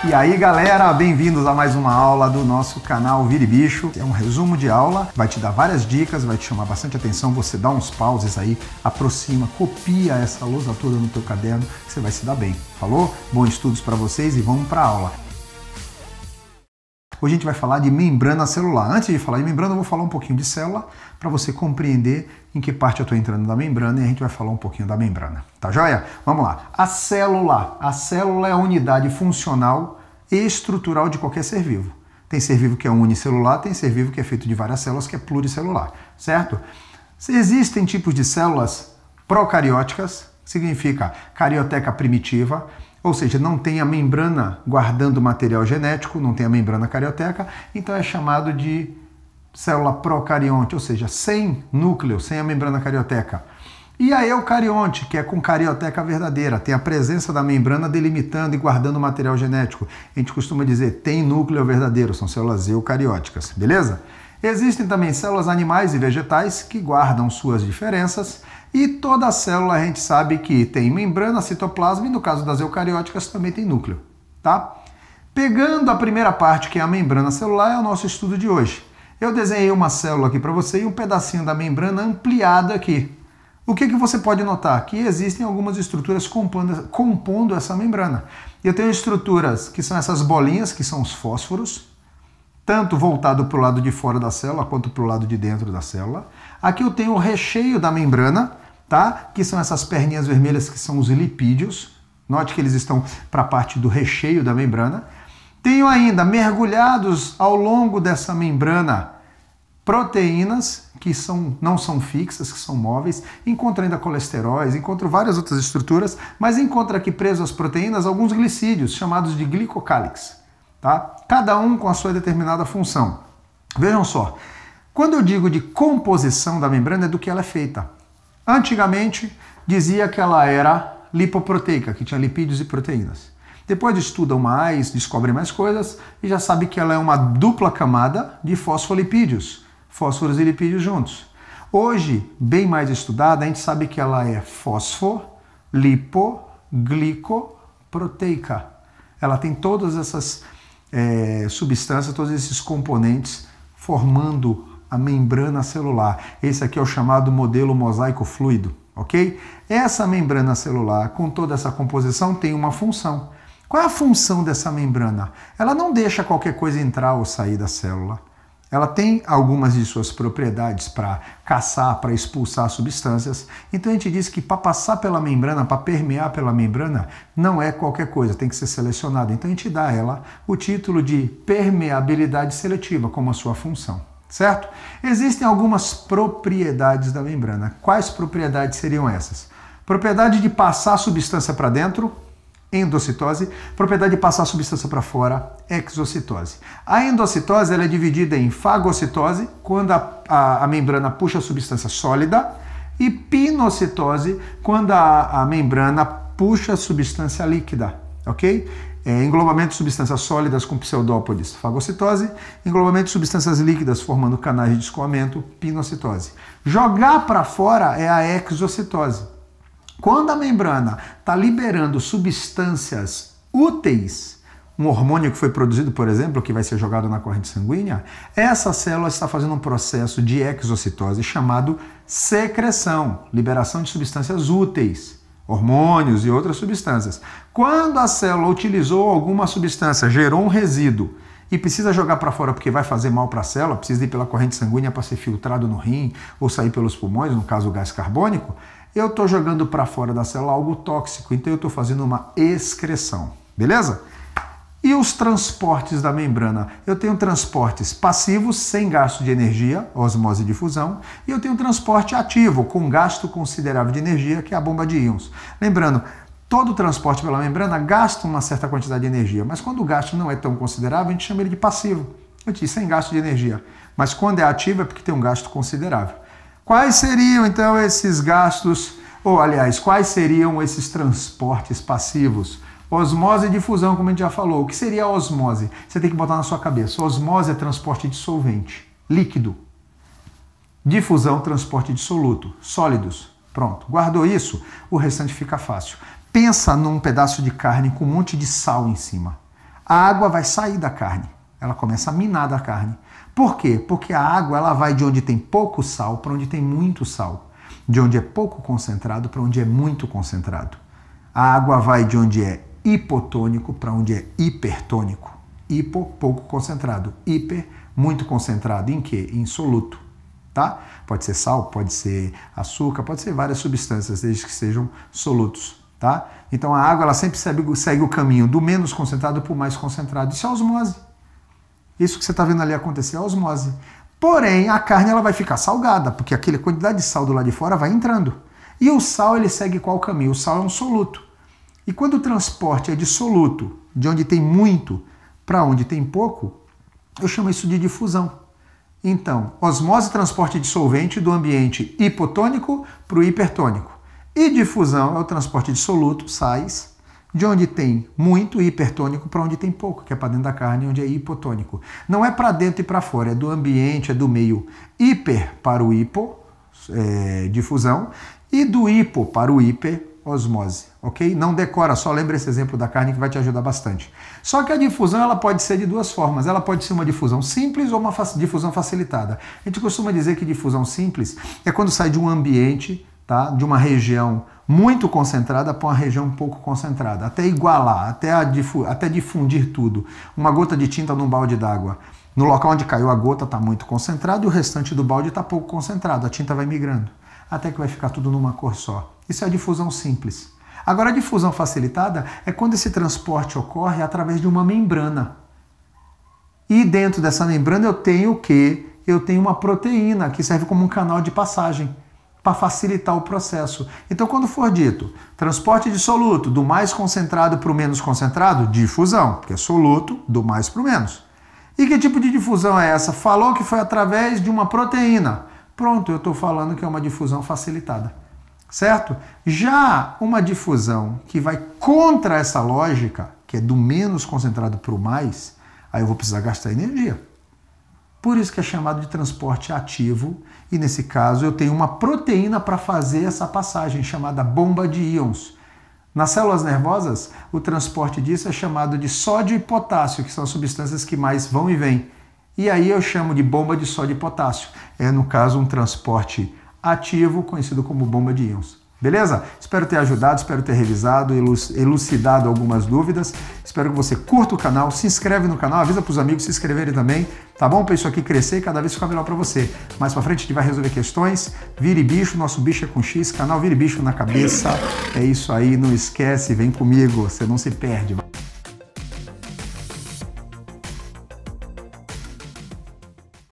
E aí galera, bem-vindos a mais uma aula do nosso canal Vira e Bicho. É um resumo de aula, vai te dar várias dicas, vai te chamar bastante atenção, você dá uns pauses aí, aproxima, copia essa lousa toda no teu caderno, que você vai se dar bem. Falou? Bons estudos para vocês e vamos para a aula. Hoje a gente vai falar de membrana celular. Antes de falar de membrana, eu vou falar um pouquinho de célula para você compreender em que parte eu estou entrando da membrana e a gente vai falar um pouquinho da membrana. Tá joia? Vamos lá. A célula é a unidade funcional e estrutural de qualquer ser vivo. Tem ser vivo que é unicelular, tem ser vivo que é feito de várias células, que é pluricelular, certo? Existem tipos de células procarióticas, significa carioteca primitiva, ou seja, não tem a membrana guardando material genético, não tem a membrana carioteca, então é chamado de célula procarionte, ou seja, sem núcleo, sem a membrana carioteca. E a eucarionte, que é com carioteca verdadeira, tem a presença da membrana delimitando e guardando material genético. A gente costuma dizer, tem núcleo verdadeiro, são células eucarióticas, beleza? Existem também células animais e vegetais que guardam suas diferenças, e toda célula a gente sabe que tem membrana, citoplasma, e no caso das eucarióticas também tem núcleo, tá? Pegando a primeira parte, que é a membrana celular, é o nosso estudo de hoje. Eu desenhei uma célula aqui para você e um pedacinho da membrana ampliada aqui. O que você pode notar? Que existem algumas estruturas compondo essa membrana. Eu tenho estruturas que são essas bolinhas, que são os fósforos, tanto voltado para o lado de fora da célula quanto para o lado de dentro da célula. Aqui eu tenho o recheio da membrana, tá? Que são essas perninhas vermelhas que são os lipídios. Note que eles estão para a parte do recheio da membrana. Tenho ainda mergulhados ao longo dessa membrana proteínas que não são fixas, que são móveis. Encontro ainda colesteróis, encontro várias outras estruturas, mas encontro aqui preso às proteínas alguns glicídios chamados de glicocálix. Tá? Cada um com a sua determinada função. Vejam só, quando eu digo de composição da membrana é do que ela é feita. Antigamente dizia que ela era lipoproteica, que tinha lipídios e proteínas. Depois estudam mais, descobrem mais coisas e já sabe que ela é uma dupla camada de fosfolipídios, fósforos e lipídios juntos. Hoje, bem mais estudada, a gente sabe que ela é fosfolipoglicoproteica. Ela tem todas essas substâncias, todos esses componentes formando a membrana celular. Esse aqui é o chamado modelo mosaico fluido, ok? Essa membrana celular, com toda essa composição, tem uma função. Qual é a função dessa membrana? Ela não deixa qualquer coisa entrar ou sair da célula. Ela tem algumas de suas propriedades para caçar, para expulsar substâncias. Então a gente diz que para passar pela membrana, para permear pela membrana, não é qualquer coisa, tem que ser selecionado. Então a gente dá a ela o título de permeabilidade seletiva como a sua função, certo? Existem algumas propriedades da membrana. Quais propriedades seriam essas? Propriedade de passar a substância para dentro, endocitose, propriedade de passar a substância para fora, exocitose. A endocitose ela é dividida em fagocitose, quando a membrana puxa a substância sólida, e pinocitose, quando a membrana puxa a substância líquida, ok? Englobamento de substâncias sólidas com pseudópodes, fagocitose, englobamento de substâncias líquidas formando canais de escoamento, pinocitose. Jogar para fora é a exocitose. Quando a membrana está liberando substâncias úteis, um hormônio que foi produzido, por exemplo, que vai ser jogado na corrente sanguínea, essa célula está fazendo um processo de exocitose chamado secreção, liberação de substâncias úteis, hormônios e outras substâncias. Quando a célula utilizou alguma substância, gerou um resíduo e precisa jogar para fora porque vai fazer mal para a célula, precisa ir pela corrente sanguínea para ser filtrado no rim ou sair pelos pulmões, no caso o gás carbônico, eu estou jogando para fora da célula algo tóxico, então eu estou fazendo uma excreção, beleza? E os transportes da membrana? Eu tenho transportes passivos, sem gasto de energia, osmose e difusão, e eu tenho transporte ativo, com gasto considerável de energia, que é a bomba de íons. Lembrando, todo transporte pela membrana gasta uma certa quantidade de energia, mas quando o gasto não é tão considerável, a gente chama ele de passivo. Eu disse, sem gasto de energia. Mas quando é ativo é porque tem um gasto considerável. Quais seriam, então, esses gastos, ou, aliás, quais seriam esses transportes passivos? Osmose e difusão, como a gente já falou. O que seria a osmose? Você tem que botar na sua cabeça. Osmose é transporte de solvente, líquido. Difusão, transporte dissoluto, sólidos. Pronto. Guardou isso? O restante fica fácil. Pensa num pedaço de carne com um monte de sal em cima. a água vai sair da carne. Ela começa a minar da carne. Por quê? Porque a água ela vai de onde tem pouco sal para onde tem muito sal. De onde é pouco concentrado para onde é muito concentrado. A água vai de onde é hipotônico para onde é hipertônico. Hipo, pouco concentrado. Hiper, muito concentrado. Em quê? Em soluto. Tá? Pode ser sal, pode ser açúcar, pode ser várias substâncias, desde que sejam solutos. Tá? Então a água ela sempre segue o caminho do menos concentrado para o mais concentrado. Isso é osmose. Isso que você está vendo ali acontecer é osmose. Porém, a carne ela vai ficar salgada, porque aquela quantidade de sal do lado de fora vai entrando. E o sal ele segue qual caminho? O sal é um soluto. E quando o transporte é de soluto, de onde tem muito para onde tem pouco, eu chamo isso de difusão. Então, osmose, transporte de solvente do ambiente hipotônico para o hipertônico. E difusão é o transporte de soluto, sais, de onde tem muito hipertônico para onde tem pouco, que é para dentro da carne, onde é hipotônico. Não é para dentro e para fora, é do ambiente, é do meio hiper para o hipo, difusão, e do hipo para o hiper, osmose, ok? Não decora, só lembra esse exemplo da carne que vai te ajudar bastante. Só que a difusão ela pode ser de duas formas. Ela pode ser uma difusão simples ou uma difusão facilitada. A gente costuma dizer que difusão simples é quando sai de um ambiente, tá? De uma região muito concentrada para uma região pouco concentrada, até igualar, até difundir tudo. Uma gota de tinta num balde d'água. No local onde caiu a gota está muito concentrado e o restante do balde está pouco concentrado. A tinta vai migrando, até que vai ficar tudo numa cor só. Isso é a difusão simples. Agora, a difusão facilitada é quando esse transporte ocorre através de uma membrana. E dentro dessa membrana eu tenho o quê? Eu tenho uma proteína que serve como um canal de passagem para facilitar o processo. Então, quando for dito transporte de soluto do mais concentrado para o menos concentrado, difusão, porque é soluto do mais para o menos. E que tipo de difusão é essa? Falou que foi através de uma proteína. Pronto, eu estou falando que é uma difusão facilitada. Certo? Já uma difusão que vai contra essa lógica, que é do menos concentrado para o mais, aí eu vou precisar gastar energia. Por isso que é chamado de transporte ativo, e nesse caso eu tenho uma proteína para fazer essa passagem, chamada bomba de íons. Nas células nervosas, o transporte disso é chamado de sódio e potássio, que são as substâncias que mais vão e vêm. E aí eu chamo de bomba de sódio e potássio. É, no caso, um transporte ativo, conhecido como bomba de íons. Beleza? Espero ter ajudado, espero ter revisado, elucidado algumas dúvidas. Espero que você curta o canal, se inscreve no canal, avisa para os amigos se inscreverem também, tá bom? Para isso aqui crescer e cada vez ficar melhor para você. Mais para frente a gente vai resolver questões. Vire bicho, nosso bicho é com X, canal Vire Bicho na cabeça. É isso aí, não esquece, vem comigo, você não se perde.